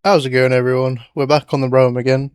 How's it going, everyone? We're back on the roam again.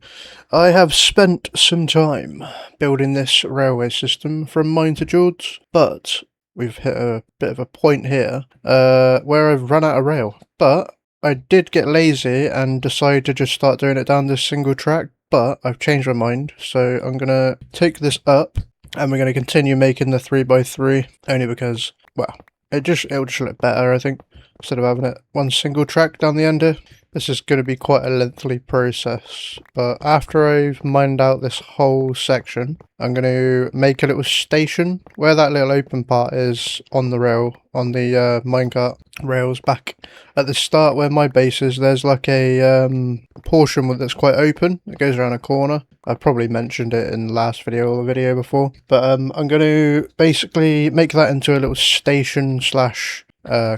I have spent some time building this railway system from mine to George, but we've hit a bit of a point here where I've run out of rail. But I did get lazy and decide to just start doing it down this single track, but I've changed my mind, so I'm gonna take this up and we're gonna continue making the 3x3 only because, well, it'll just look better, I think, instead of having it one single track down the end here. This is going to be quite a lengthy process, but after I've mined out this whole section, I'm going to make a little station where that little open part is on the rail, on the minecart rails back at the start where my base is. There's like a portion that's quite open. It goes around a corner. I probably mentioned it in the last video or the video before, but I'm going to basically make that into a little station slash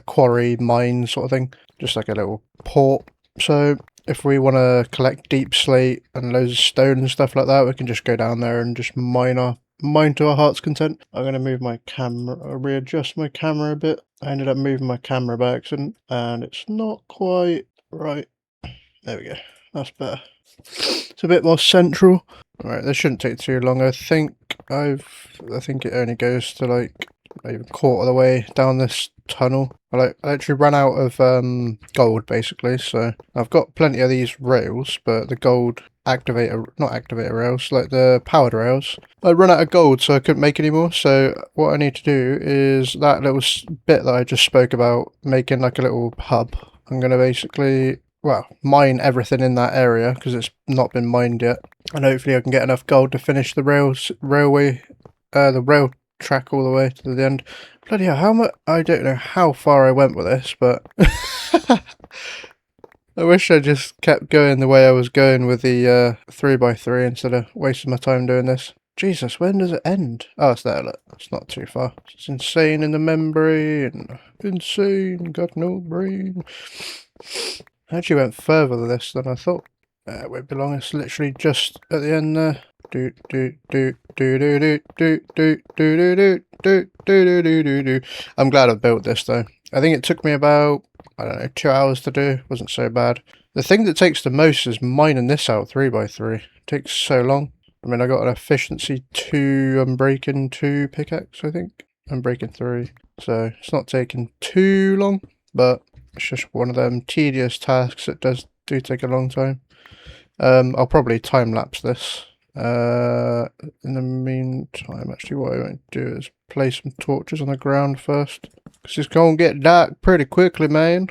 quarry mine sort of thing, just like a little port. So if we want to collect deep slate and loads of stone and stuff like that, we can just go down there and just mine to our heart's content. I'm going to move my camera, readjust my camera a bit. I ended up moving my camera by accident and it's not quite right. There we go. That's better. It's a bit more central. Alright, this shouldn't take too long. I think it only goes to like maybe a quarter of the way down this tunnel. I actually ran out of gold basically, so I've got plenty of these rails, but the gold not activator rails, like the powered rails, I run out of gold, so I couldn't make any more. So what I need to do is that little bit that I just spoke about, making like a little hub. I'm going to basically, well, mine everything in that area because it's not been mined yet, and hopefully I can get enough gold to finish the rail track all the way to the end. Bloody hell, how much? I don't know how far I went with this, but I wish I just kept going the way I was going with the 3x3 instead of wasting my time doing this. Jesus, when does it end? Oh, it's there, look. It's not too far. It's insane in the membrane. Insane, got no brain. I actually went further with this than I thought. Where it belongs, it's literally just at the end there. I'm glad I built this though. I think it took me about, I don't know, 2 hours to do. Wasn't so bad. The thing that takes the most is mining this out 3x3. It takes so long. I mean, I got an efficiency 2 unbreaking 2 pickaxe, I think. Unbreaking 3. So it's not taking too long, but it's just one of them tedious tasks that do take a long time. I'll probably time lapse this. In the meantime, actually, what I want to do is place some torches on the ground first, because it's gonna get dark pretty quickly, man.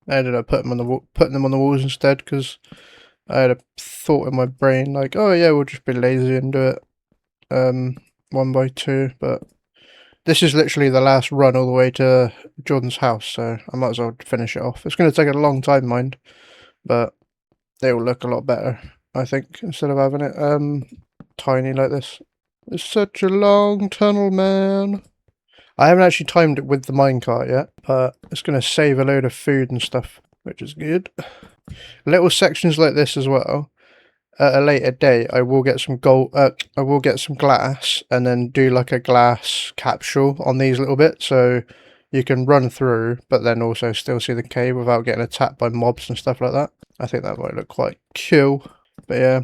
I ended up putting them on the walls instead, because I had a thought in my brain like, oh yeah, we'll just be lazy and do it 1x2. But this is literally the last run all the way to Jordan's house, so I might as well finish it off. It's going to take a long time, mind, but they will look a lot better, I think, instead of having it tiny like this. It's such a long tunnel, man. I haven't actually timed it with the minecart yet, but it's going to save a load of food and stuff, which is good. Little sections like this as well. At a later date, I will get some gold. I will get some glass and then do like a glass capsule on these little bits, so you can run through, but then also still see the cave without getting attacked by mobs and stuff like that. I think that might look quite cool. But yeah,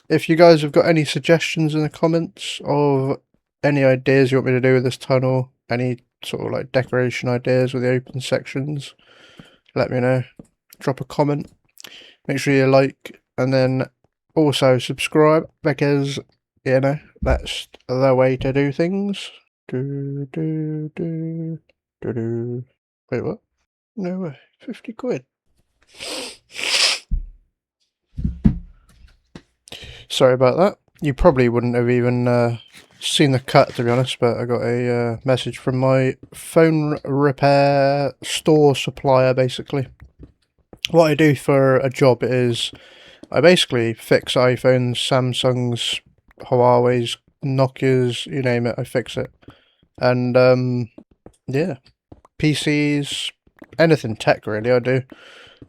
if you guys have got any suggestions in the comments of any ideas you want me to do with this tunnel, any sort of like decoration ideas with the open sections, let me know. Drop a comment. Make sure you like, and then also subscribe, because, you know, that's the way to do things. Wait, what? No way. 50 quid. Sorry about that. You probably wouldn't have even seen the cut, to be honest, but I got a message from my phone repair store supplier, basically. What I do for a job is I basically fix iPhones, Samsungs, Huawei's, Nokia's, you name it, I fix it. And yeah, PCs, anything tech really I do.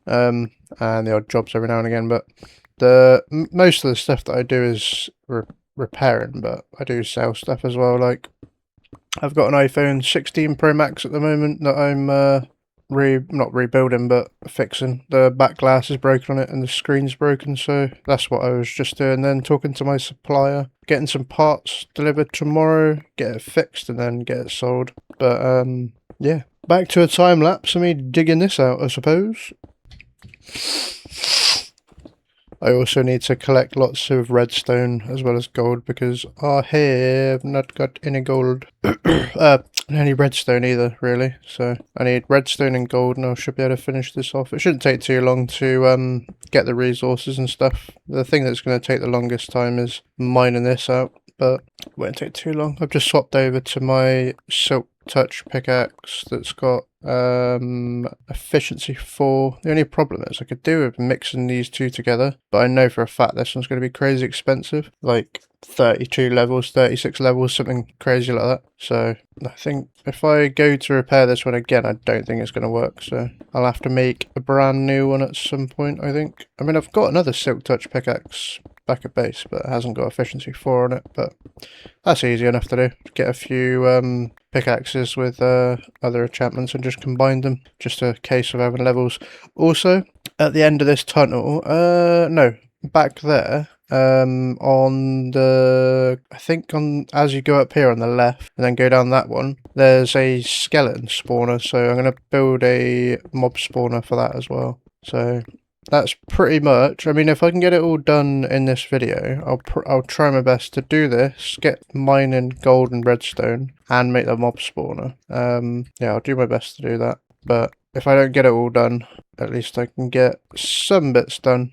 And the odd jobs every now and again, but most of the stuff that I do is repairing, but I do sell stuff as well. Like, I've got an iPhone 16 Pro Max at the moment that I'm not rebuilding, but fixing. The back glass is broken on it and the screen's broken, so that's what I was just doing then, talking to my supplier, getting some parts delivered tomorrow, get it fixed and then get it sold. But yeah, back to a time lapse of me digging this out, I suppose. I also need to collect lots of redstone as well as gold because I have not got any gold. Any redstone either, really. So I need redstone and gold and I should be able to finish this off. It shouldn't take too long to get the resources and stuff. The thing that's going to take the longest time is mining this out, but it won't take too long. I've just swapped over to my silk touch pickaxe that's got efficiency 4. The only problem is I could do with mixing these two together, but I know for a fact this one's going to be crazy expensive, like 32 levels, 36 levels, something crazy like that. So I think if I go to repair this one again, I don't think it's going to work, so I'll have to make a brand new one at some point, I think. I mean, I've got another silk touch pickaxe back at base, but it hasn't got efficiency 4 on it, but that's easy enough to do. Get a few pickaxes with other enchantments and just combine them, just a case of having levels. Also, at the end of this tunnel, no, back there, on the, I think on, as you go up here on the left and then go down that one, there's a skeleton spawner, so I'm going to build a mob spawner for that as well. So that's pretty much, I mean, if I can get it all done in this video, I'll try my best to do this, get mining gold and redstone, and make the mob spawner. Yeah, I'll do my best to do that, but if I don't get it all done, at least I can get some bits done.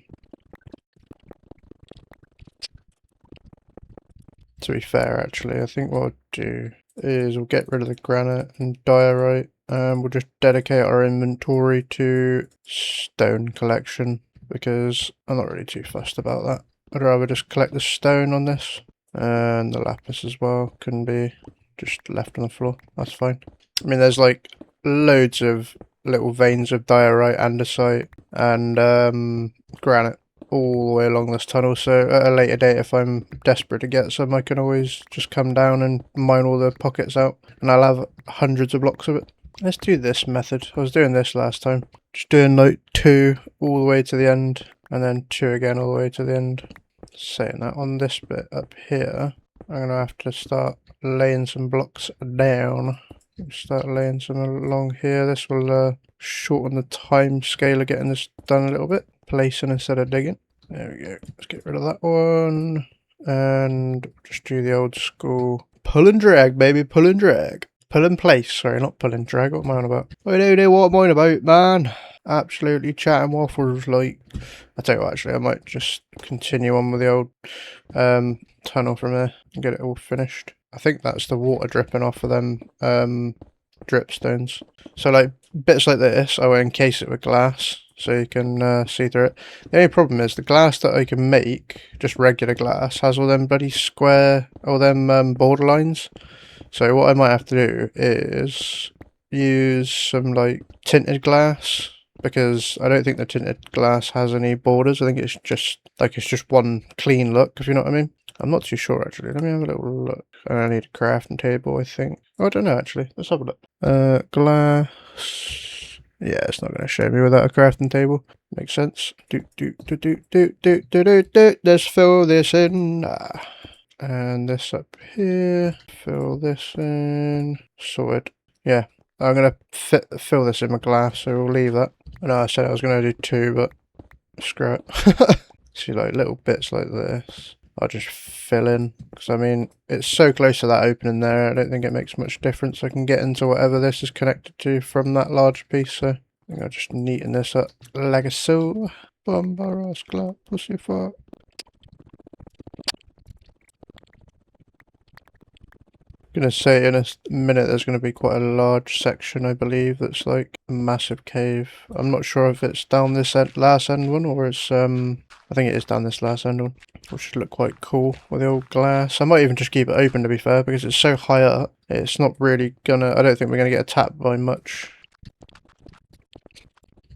To be fair, actually, I think what I'll do is we'll get rid of the granite and diorite, and we'll just dedicate our inventory to stone collection, because I'm not really too fussed about that. I'd rather just collect the stone on this, and the lapis as well can be just left on the floor. That's fine. I mean, there's like loads of little veins of diorite, andesite, and granite all the way along this tunnel, so at a later date, if I'm desperate to get some, I can always just come down and mine all the pockets out, and I'll have hundreds of blocks of it. Let's do this method. I was doing this last time, just doing like 2 all the way to the end, and then 2 again all the way to the end. Saying that, on this bit up here, I'm gonna have to start laying some blocks down. Start laying some along here. This will shorten the time scale of getting this done a little bit. Placing instead of digging. There we go. Let's get rid of that one. And just do the old school pull and drag, baby. Pull and drag. Pull and place. Sorry, not pull and drag. What am I on about? I don't know what I'm on about, man. Absolutely chatting waffles, like. I tell you what, actually, I might just continue on with the old tunnel from there and get it all finished. I think that's the water dripping off of them dripstones. So, like, bits like this, I will encase it with glass, so you can see through it. The only problem is the glass that I can make, just regular glass, has all them bloody square, all them border lines. So what I might have to do is use some like tinted glass, because I don't think the tinted glass has any borders. I think it's just one clean look, if you know what I mean. I'm not too sure, actually. Let me have a little look. I need a crafting table, I think. Oh, I don't know, actually. Let's have a look. Glass. Yeah, it's not going to show me without a crafting table. Makes sense. Let's fill this in. And this up here. Fill this in. Sorted. Yeah, I'm going to fill this in with glass, so we'll leave that. I know I said I was going to do 2, but screw it. See, like little bits like this. I'll just fill in, because I mean, it's so close to that opening there, I don't think it makes much difference. I can get into whatever this is connected to from that large piece, so I think I'll just neaten this up like so. Bombaros clap, pussy fart. Gonna say in a minute there's gonna be quite a large section, I believe, that's like a massive cave. I'm not sure if it's down this last end one, or it's I think it is down this last end one, which should look quite cool with the old glass. I might even just keep it open, to be fair, because it's so high up. It's not really gonna, I don't think we're gonna get attacked by much.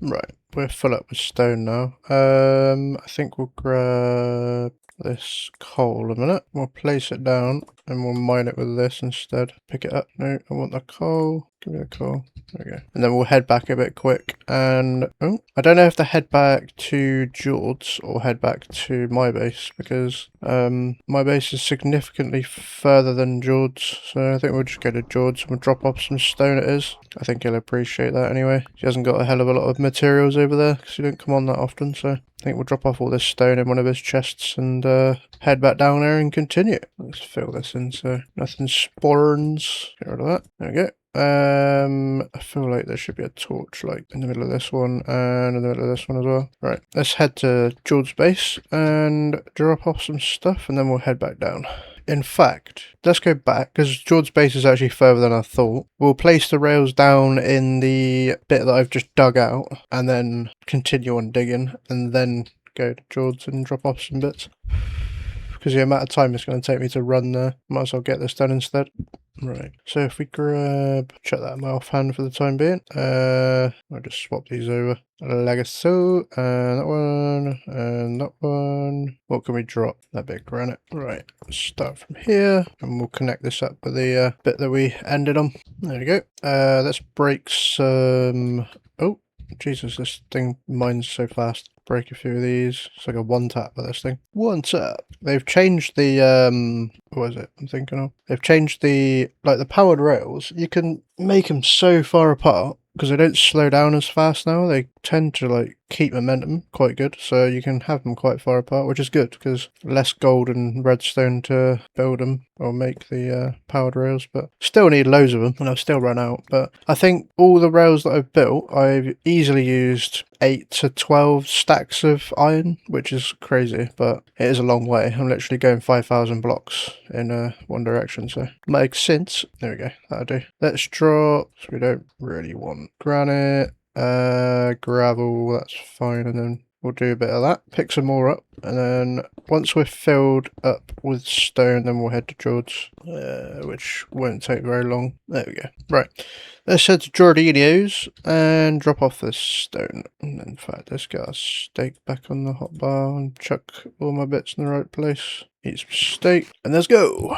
Right, we're full up with stone now. I think we'll grab this coal a minute. We'll place it down and we'll mine it with this instead. Pick it up. No, I want the coal. Give me a call. There we go. And then we'll head back a bit quick. And I don't know if to head back to George's or head back to my base, because my base is significantly further than George's. So I think we'll just go to George's and we'll drop off some stone it is. I think he'll appreciate that anyway. He hasn't got a hell of a lot of materials over there because he don't come on that often. So I think we'll drop off all this stone in one of his chests and head back down there and continue. Let's fill this in so nothing spawns. Get rid of that. There we go. I feel like there should be a torch like in the middle of this one and in the middle of this one as well. Right, let's head to George's base and drop off some stuff and then we'll head back down. In fact, let's go back because George's base is actually further than I thought. We'll place the rails down in the bit that I've just dug out and then continue on digging and then go to George's and drop off some bits. Because the amount of time it's going to take me to run there, might as well get this done instead. Right, so if we grab, check that in my offhand for the time being. I'll just swap these over like so, and that one, and that one. What can we drop? That bit of granite. Right, let's start from here, and we'll connect this up with the bit that we ended on. There we go. Let's break some. Oh, Jesus, this thing mines so fast. Break a few of these. It's like a one tap with this thing. One tap. They've changed the what is it I'm thinking of? They've changed the the powered rails. You can make them so far apart because they don't slow down as fast now. They tend to keep momentum quite good, so you can have them quite far apart, which is good because less gold and redstone to build them or make the powered rails, but still need loads of them and I'll still run out. But I think all the rails that I've built, I've easily used 8 to 12 stacks of iron, which is crazy, but it is a long way. I'm literally going 5,000 blocks in one direction, so makes sense. There we go, that'll do. Let's drop, so we don't really want granite, gravel, that's fine, and then we'll do a bit of that, pick some more up, and then once we're filled up with stone, then we'll head to George's, which won't take very long. There we go. Right, let's head to Giordino's and drop off this stone. And in fact, let's get our steak back on the hotbar and chuck all my bits in the right place. Eat some steak, and let's go!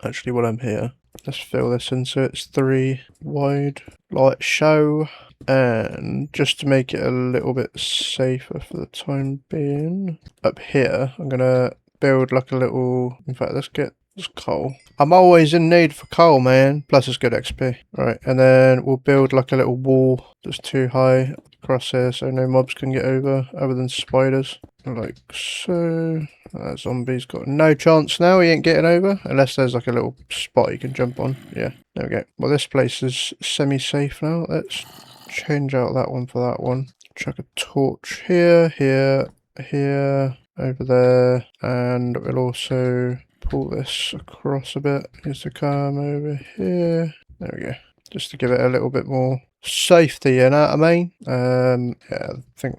Actually, while I'm here, let's fill this in so it's 3 wide, like so. And just to make it a little bit safer for the time being, up here, I'm going to build like a little... In fact, let's get this coal. I'm always in need for coal, man. Plus it's good XP. Right, and then we'll build like a little wall that's too high across here so no mobs can get over other than spiders. Like so. That zombie's got no chance now, he ain't getting over, unless there's like a little spot he can jump on. Yeah, there we go. Well, this place is semi-safe now. Let's change out that one for that one. Chuck a torch here, here, here, over there, and we'll also pull this across a bit. Needs to come over here. There we go. Just to give it a little bit more safety, you know what I mean? Yeah, I think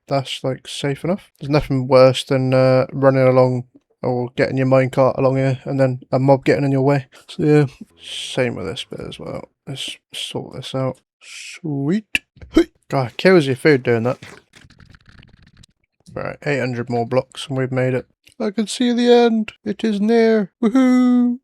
that's like safe enough. There's nothing worse than running along or getting your minecart along here and then a mob getting in your way. So yeah, same with this bit as well. Let's sort this out. Sweet. God, kills your food doing that. Right, 800 more blocks and we've made it. I can see the end. It is near. Woohoo!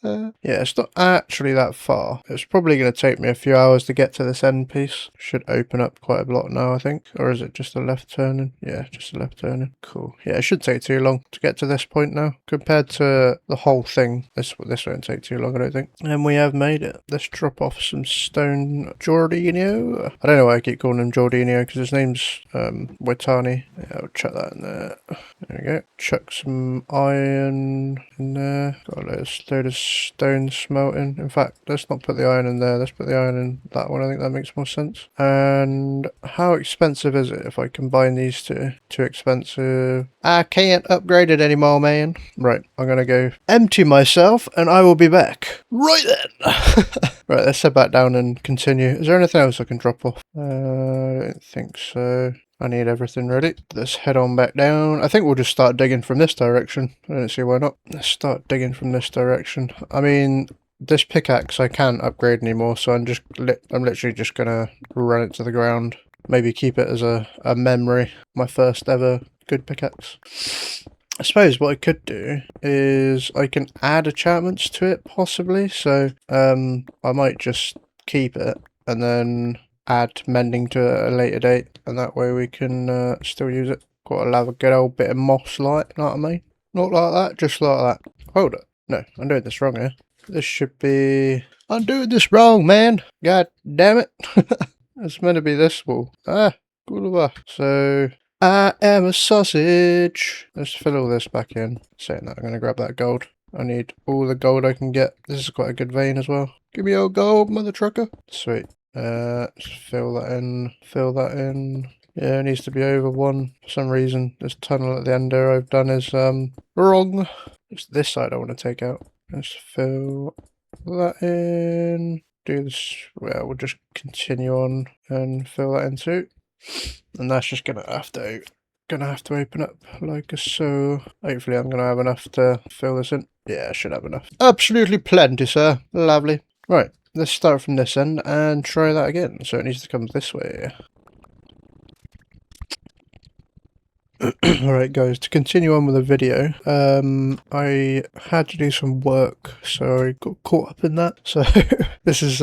Yeah, it's not actually that far. It's probably going to take me a few hours to get to this end piece. Should open up quite a lot now, I think. Or is it just a left turning? Yeah, just a left turning. Cool. Yeah, it should take too long to get to this point now. Compared to the whole thing, this won't take too long, I don't think. And we have made it. Let's drop off some stone Giordino. I don't know why I keep calling him Giordino because his name's Wetani. Yeah, I'll chuck that in there. There we go. Chuck some iron in there. Got a load of stone smelting. In fact, let's not put the iron in there. Let's put the iron in that one. I think that makes more sense. And how expensive is it if I combine these two? Too expensive. I can't upgrade it anymore, man. Right, I'm gonna go empty myself and I will be back. Right then. Right, let's head back down and continue. Is there anything else I can drop off? I don't think so. I need everything ready. Let's head on back down. I think we'll just start digging from this direction. I don't see why not. Let's start digging from this direction. I mean, this pickaxe I can't upgrade anymore, so I'm literally just gonna run it to the ground. Maybe keep it as a memory. My first ever good pickaxe. I suppose what I could do is I can add enchantments to it possibly, so I might just keep it and then add mending to it at a later date, and that way we can still use it. Got to have a good old bit of moss light, know what I mean? Not like that, just like that. Hold it. No, I'm doing this wrong here. This should be... I'm doing this wrong, man! God damn it! It's meant to be this wall. Ah, good. So... I am a sausage. Let's fill all this back in. Saying that, I'm going to grab that gold. I need all the gold I can get. This is quite a good vein as well. Give me all gold, mother trucker. Sweet. Let's fill that in. Fill that in. Yeah, it needs to be over 1. For some reason, this tunnel at the end there I've done is wrong. It's this side I want to take out. Let's fill that in. Do this. Well, we'll just continue on and fill that in too. And that's just gonna have to open up like so. Hopefully I'm gonna have enough to fill this in. Yeah, I should have enough. Absolutely plenty, sir. Lovely. Right, let's start from this end and try that again. So it needs to come this way. Alright guys, to continue on with the video, I had to do some work, so I got caught up in that. So this is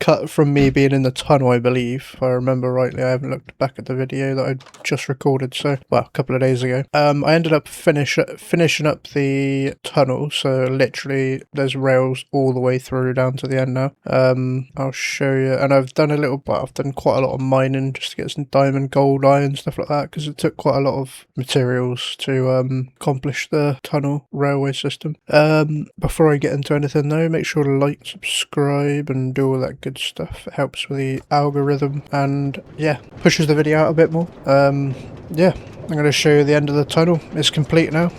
cut from me being in the tunnel, I believe, if I remember rightly. I haven't looked back at the video that I just recorded, so, well, a couple of days ago. I ended up finishing up the tunnel, so literally there's rails all the way through down to the end now. I'll show you, and I've done I've done quite a lot of mining just to get some diamond, gold, iron, stuff like that, because it took quite a lot of materials to accomplish the tunnel railway system. Before I get into anything though, make sure to like, subscribe and do all that good stuff. It helps with the algorithm and yeah, pushes the video out a bit more. Yeah, I'm going to show you the end of the tunnel. It's complete now.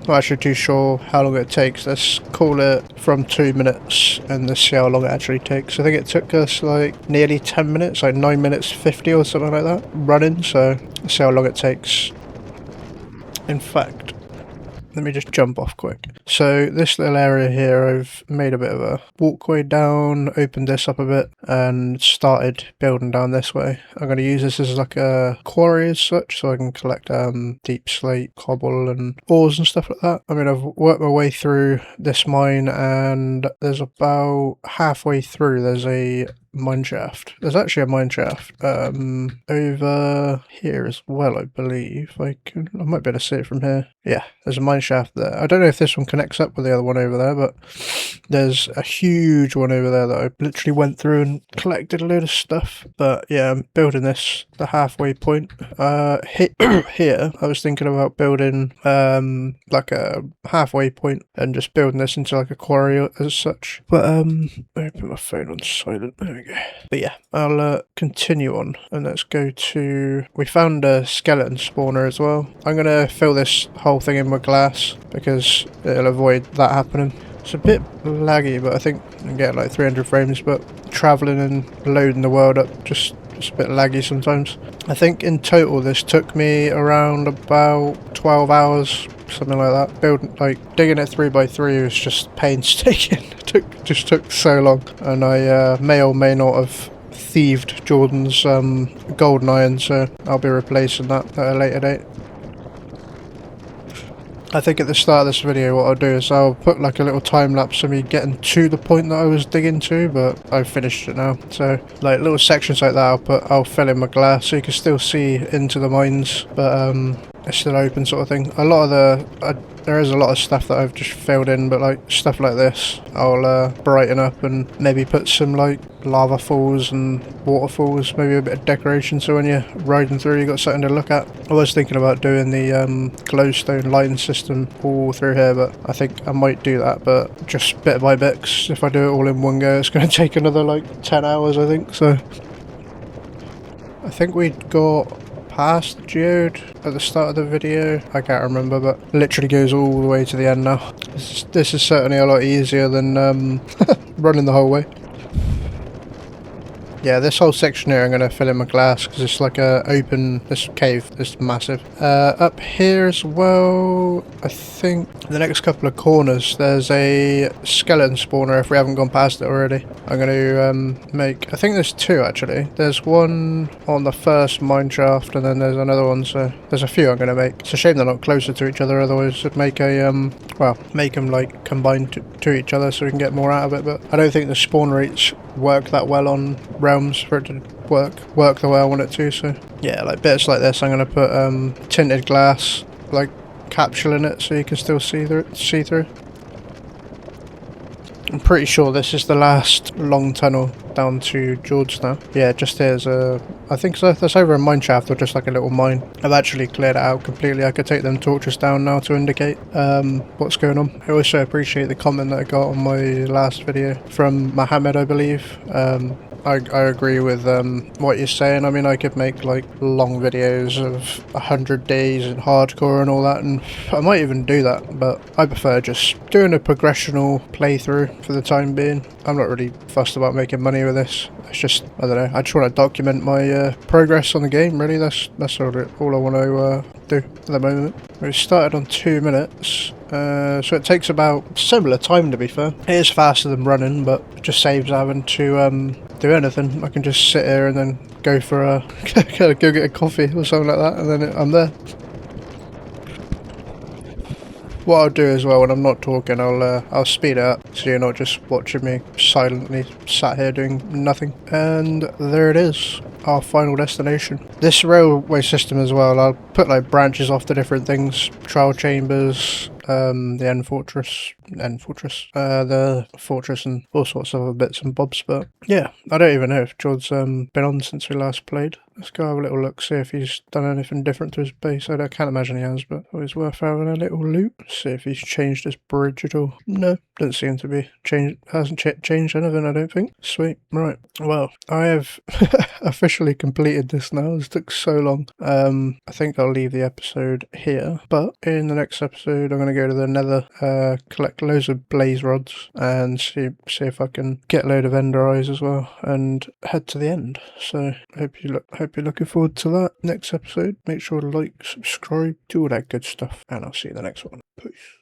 Not actually too sure how long it takes. Let's call it from 2 minutes and let's see how long it actually takes. I think it took us like nearly 10 minutes, like 9 minutes 50 or something like that running, so let's see how long it takes. In fact, let me just jump off quick. So this little area here, I've made a bit of a walkway down, opened this up a bit and started building down this way. I'm going to use this as like a quarry as such, so I can collect deep slate, cobble and ores and stuff like that. I mean, I've worked my way through this mine and there's about halfway through there's a mine shaft. There's actually a mine shaft over here as well, I believe. I might be able to see it from here. Yeah, there's a mine shaft there. I don't know if this one connects up with the other one over there, but there's a huge one over there that I literally went through and collected a load of stuff. But yeah, I'm building this the halfway point. Here I was thinking about building like a halfway point and just building this into like a quarry as such. But I put my phone on silent. There we go. But yeah, I'll continue on and let's go to... We found a skeleton spawner as well. I'm gonna fill this whole thing in with glass because it'll avoid that happening. It's a bit laggy, but I think I can get like 300 frames, but travelling and loading the world up just a bit laggy sometimes. I think in total this took me around about 12 hours, something like that. Digging it 3x3 was just painstaking. It just took so long, and I may or may not have thieved Jordan's golden iron, so I'll be replacing that at a later date. I think at the start of this video what I'll do is I'll put like a little time lapse of me getting to the point that I was digging to, but I've finished it now. So like little sections like that I'll fill in my glass so you can still see into the mines, but it's still open sort of thing. A lot of there is a lot of stuff that I've just filled in, but like stuff like this I'll brighten up and maybe put some like lava falls and waterfalls, maybe a bit of decoration so when you're riding through you got something to look at. I was thinking about doing the glowstone lighting system all through here, but I think I might do that, but just bit by bit, 'cause if I do it all in one go it's going to take another like 10 hours I think. So I think we'd got past the geode at the start of the video. I can't remember, but literally goes all the way to the end now. This is certainly a lot easier than running the whole way. Yeah, this whole section here I'm going to fill in with glass because it's like a open, this cave is massive. Up here as well, I think the next couple of corners there's a skeleton spawner if we haven't gone past it already. I'm going to make, I think there's two actually. There's one on the first mine shaft and then there's another one, so there's a few I'm going to make. It's a shame they're not closer to each other, otherwise it'd make a, well, make them like combined to each other so we can get more out of it, but I don't think the spawn rates work that well on realms for it to work the way I want it to, so yeah, like bits like this I'm going to put tinted glass, like capsule in it so you can still see through. I'm pretty sure this is the last long tunnel down to George now. Yeah, just here's I think so, that's over a mine shaft or just like a little mine. I've actually cleared it out completely. I could take them torches down now to indicate what's going on. I also appreciate the comment that I got on my last video from Mohammed, I believe. I agree with what you're saying. I mean, I could make like long videos of 100 days in hardcore and all that, and I might even do that, but I prefer just doing a progressional playthrough for the time being. I'm not really fussed about making money with this. It's just, I don't know, I just want to document my progress on the game, really. That's all I want to do at the moment. We started on 2 minutes. So it takes about similar time, to be fair. It is faster than running, but it just saves having to do anything. I can just sit here and then go for a go get a coffee or something like that, and then I'm there. What I'll do as well when I'm not talking, I'll speed it up so you're not just watching me silently sat here doing nothing. And there it is, our final destination. This railway system as well, I'll put like branches off to different things, trial chambers, the fortress, the fortress and all sorts of other bits and bobs, but yeah, I don't even know if George's been on since we last played. Let's go have a little look, see if he's done anything different to his base. I can't imagine he has, but always worth having a little loot. See if he's changed his bridge at all. No, doesn't seem to be changed. Hasn't changed anything, I don't think. Sweet. Right. Well, I have officially completed this now. This took so long. I think I'll leave the episode here, but in the next episode I'm going to go to the nether, collect loads of blaze rods and see if I can get a load of ender eyes as well and head to the end. So hope you're looking forward to that next episode. Make sure to like, subscribe, do all that good stuff, and I'll see you in the next one. Peace.